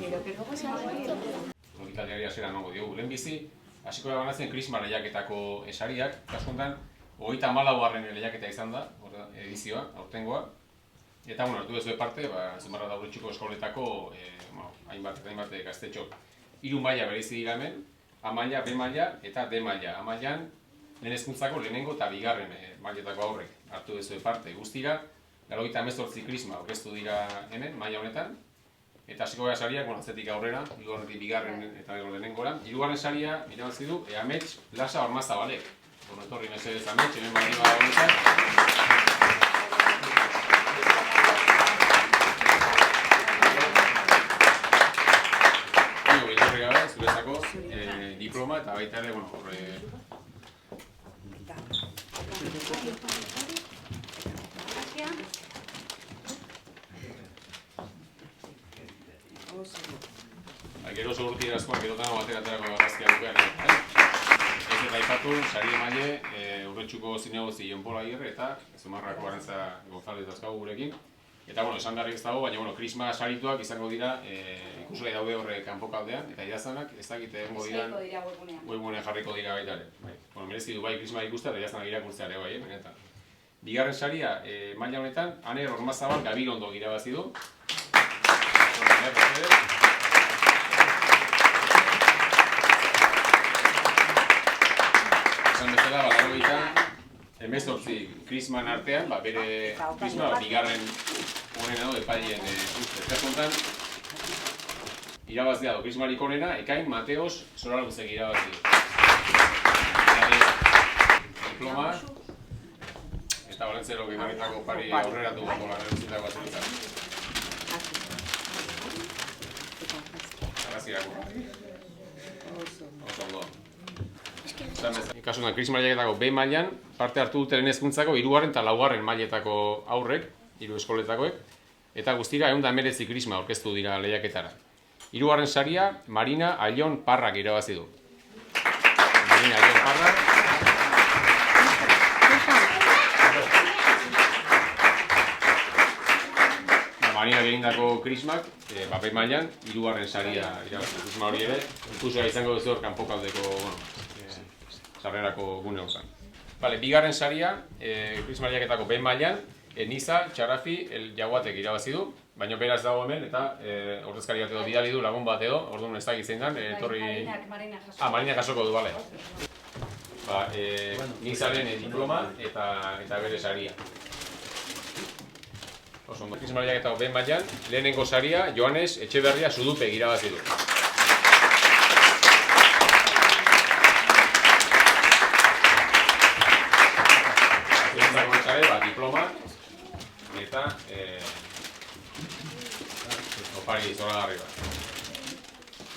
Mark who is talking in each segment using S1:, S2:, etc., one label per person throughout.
S1: Ekitaldiari hasiera emango diogu. Lehenbizi, hasiko da banatzen Krisma lehiaketako sariak, kasu honetan, 34. lehiaketa izan da, edizioa, aurtengoa. Eta, hartu bezue parte, Zumarra da Urretxuko eskoletako hainbat gaztetxok. 3 maila bereizi dira hemen, A maila, B maila eta D maila. A mailan, lehen hezkuntzako lehenengo eta bigarren mailetako aurrek hartu bezue parte. Guztira, 98 Krisma aurkeztu dira hemen, maila honetan. Eta hasiko gara sariak, atzetik aurrera, bigarren eta lehenengora. 3. saria, irabazi du, Amets Lasa Ormazabalek. Etorri mesedez Amets, hemen baldin bada honetan. Bilorri gabe, zuretzako diploma eta baita ere, gero segurti erazkoak edotan bateraterako garrazkia dukean. Ez eta aipatu, sari emaile, Urretxuko zinegozi Jon Pol Agirre eta Zumarrako Arantza González dazkagu gurekin. Eta, esan beharrik ez dago, baina, Krisma sarituak izango dira ikusgai daude horre kanpokaldean, eta idaztanak ez dakite egongo dira webgunean jarriko dira baita ere. Merezi du bai Krisma ikustea eta idaztanak irakurtzea ere bai, benetan. Bigarren saria, maila honetan, Aner Ormazabal Gabirondo irabazi du. Esan bezala, 18 Krisman artean, bere Krisma bigarren honena du epaileen uste. Eta kontan, irabazia du Krismarik honena, Ekain Mateos Soralguzek irabazi du. Diploma, eta Olentzero Gimarritako pari aurreratu gako garrantzitako batzuetan. Arrazirako. Oso ondo. Kasuan, Krisma lehiaketako B mailan, parte hartu duten hezkuntzako 3. eta 4. mailetako aurrek, 3 eskoletakoek, eta guztira 119 Krisma aurkeztu dira lehiaketara. 3. saria, Marina Aion Parrak irabazi du. Marina Aion Parrak. Marina egindako Krismak, B mailan, 3. saria irabazi du. Krisma hori ere, ikusua izango duzu hor kanpokaldeko, sarrerako gune hortan. Bigarren saria, Krisma lehiaketako B mailan, Niza Txarrafi El Jaguatek irabazi du, baina beraz dago hemen eta ordezkari bat edo bidali du lagun bat edo, orduan ez dakit zein den, Marina jasoko du, bale. Nizaren diploma eta bere saria. Krisma lehiaketako B mailan, lehenengo saria, Joanes Etxeberria Zudupek irabazi du. Diploma eta opari zoragarri bat.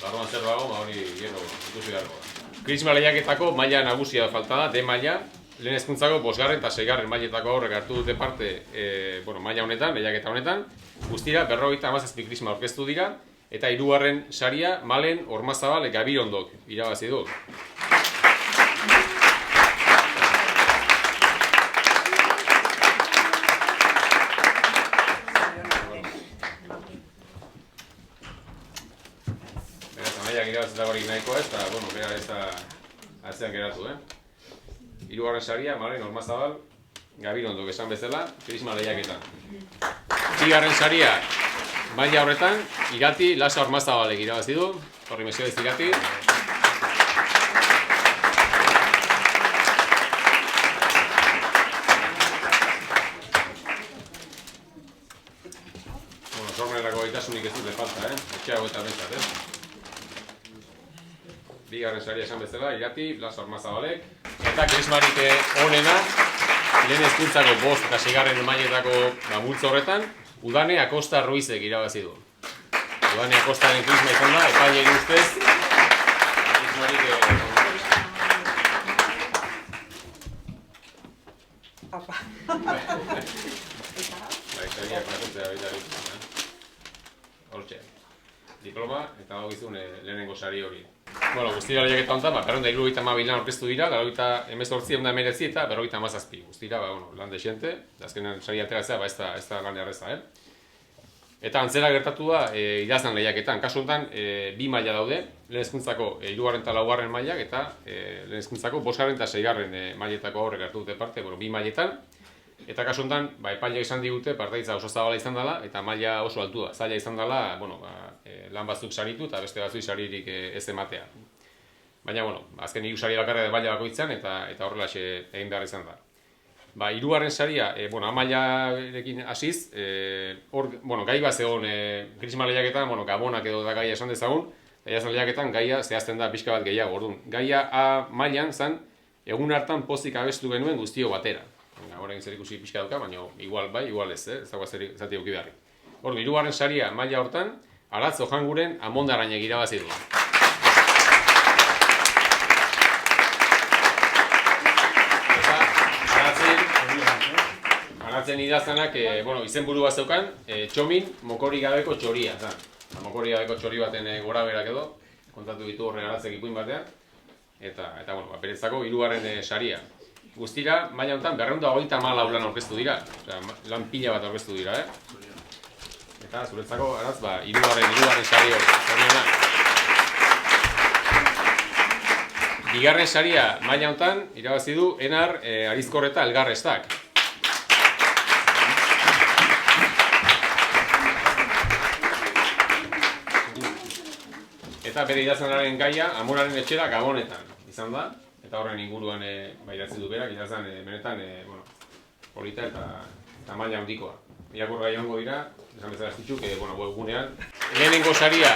S1: Barruan zer dago, hori gero ikusi beharko. Krisma lehiaketako maila nagusia falta da, D maila, lehen hezkuntzako 5. eta 6. mailetako aurrek hartu dute parte maila honetan, lehiaketa honetan. Guztira 57 Krisma aurkeztu dira, eta 3. saria Malen Ormazabal Gabirondok irabazi du. Irabazeta hori nahikoa ez, eta, bera ez da atzean geratu, 3. saria, Malen Ormazabal, Gabirondok esan bezala, Krisma lehiaketan. 3. saria, maila horretan, Irati Lasa Ormazabalek irabazi du, horri mesedez Irati. Sormenerako gaitasunik ez dute falta, etxeago eta bentsat, Bigarren saria esan bezala, Irati, Lasa Ormazabalek. Eta Krismarik honena, lehen hezkuntzako 5. eta 6. mailetako multzo horretan, Udane Acosta Ruizek irabazi du. Udane Acostaren Krisma izan da, epaileen ustez. Krismarik... Hortxe. Diploma, eta hau gizun lehenengo sari hori. Guztira lehiaketa honetan, 272 lan aurkeztu dira, 18 eta 57. Guztira, lan desiente, azkenean sari ateratzea, ez da lan erreza, Eta antzera gertatu da idazlan lehiaketan. Kasu honetan, bi maila daude, lehen hezkuntzako 3. eta 4. mailak eta lehen hezkuntzako 5. eta 6. mailetako aurrek hartu dute parte, bi mailetan. Eta kasu honetan, epaileek izan digute partaidetza oso zabala izan dela eta maila oso altua. Zaila izan dela, lan batzuk saritu eta beste batzuk saririk ez ematea. Baina, azken 3 sari bakarra maila bakoitzan eta horrelaxe egin behar izan da. 3. saria, amailarekin hasiz, gai bat zegoen krisma lehiaketan, gabonak edo da gaia esan dezagun, lehiaketan gaia zehazten da pixka bat gehiago, orduan. Gaia A mailan zen, egun hartan pozik abestu genuen guztio batera. Horrein zer ikusi pixka dauka, baina igual bai, igual ez, ez dagoa zati euki beharri. Orduan, 3. saria maila hortan, Aratz Ojanguren Amondaranek irabazi du. Aratzen idazlanak, izenburu bat zeukan, Txomin mokorik gabeko txoria. Mokorik gabeko txori baten gora berak edo, kontatu ditu horre Aratzek ipuin batean. Eta beretzako 3. saria. Guztira, maila honetan, 224 lan aurkeztu dira. Lan pila bat aurkeztu dira, Eta zuretzako, Aratz, 3. sari hori. 2. saria maila honetan, irabazi du Enar Arizkorreta Elgarrestak. Eta bere idazlanaren gaia Amoraren etxera Gabonetan izan da. Eta horren inguruan idatzi du berak, idazlan benetan polita eta maila handikoa. Irakurra joango dira, esan bezala zitzuk, webgunean. Lehenengo saria,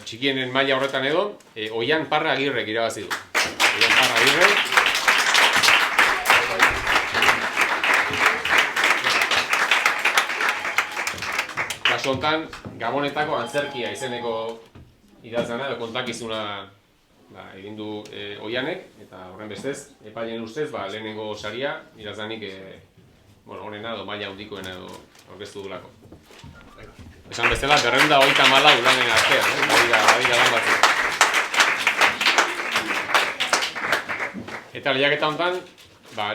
S1: txikienen maila horretan edo, Oian Parra Agirrek irabazi du. Oian Parra Agirrek. Kasu honetan, Gabonetako Antzerkia izeneko idazlana edo kontakizuna egin du Oianek, eta horren bestez, epaileen ustez, lehenengo saria idazlanik honena edo maila handikoena edo aurkeztu dulako. Esan bezala, 234 lanen artean, badira lan batzuk. Eta lehiaketa honetan,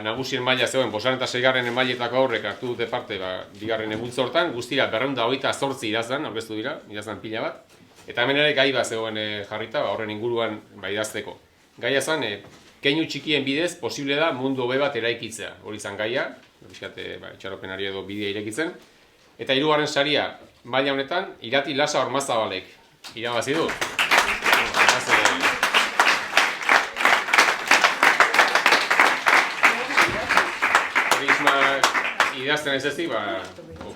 S1: nagusien maila zegoen, 5. eta 6. mailetako aurrek hartu dute parte 2. eguntza hortan, guztira 228 idazlan aurkeztu dira, idazlan pila bat. Eta hemen ere gai bat zegoen jarrita, horren inguruan idazteko. Gaia zen, keinu txikien bidez posible da mundu hobe bat eraikitzea. Hori izan gaia, itxaropenari edo bidea irekitzen. Eta 3. saria maila honetan, Irati Lasa Ormazabalek irabazi du. Idazten ez ezik,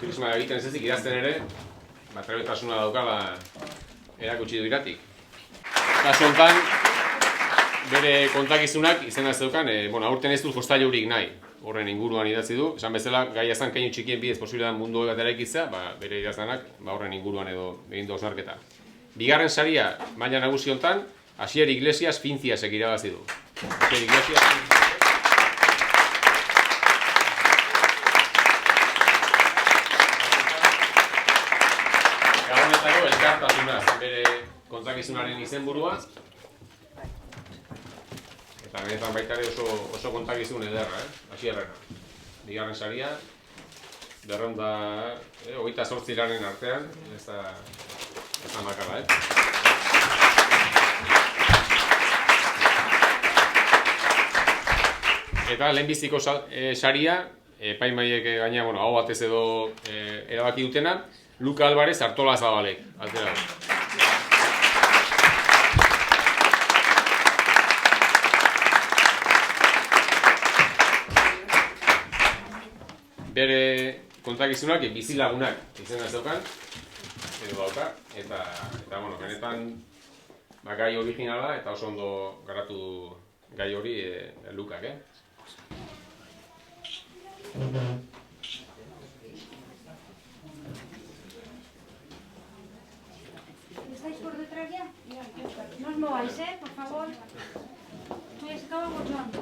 S1: krisma egiten ez ezik, idazten ere, trebetasuna daukala erakutsi du Iratik. Kasu honetan, bere kontakizunak izena ez daukan, aurten ez du jostailurik nahi, horren inguruan idatzi du. Esan bezala, gaia zen keinu txikien bidez posibilitatea mundu bat eraikitzea, bere idazlanak horren inguruan edo egin du hausnarketa. 2. saria maila nagusi honetan, Asier Iglesias Finciasek irabazi du. Asier Iglesias bere kontakizunaren izenburua. Eta benetan baita ere oso kontakizun ederra, Asierrena. 2. saria, 228 artean, ez da makarra, Eta lehenbiziko saria, epaimaiek gaina, hau batez edo erabaki dutena, Luka Alvarez Artolazabalek, altera. Bere kontakizunak bizilagunak izena zeukan, edo dauka, eta benetan gai originala eta oso ondo garatu gai hori Lukak,
S2: ¿Estáis por detrás ya? No os mováis, por favor. Estoy escabando mucho.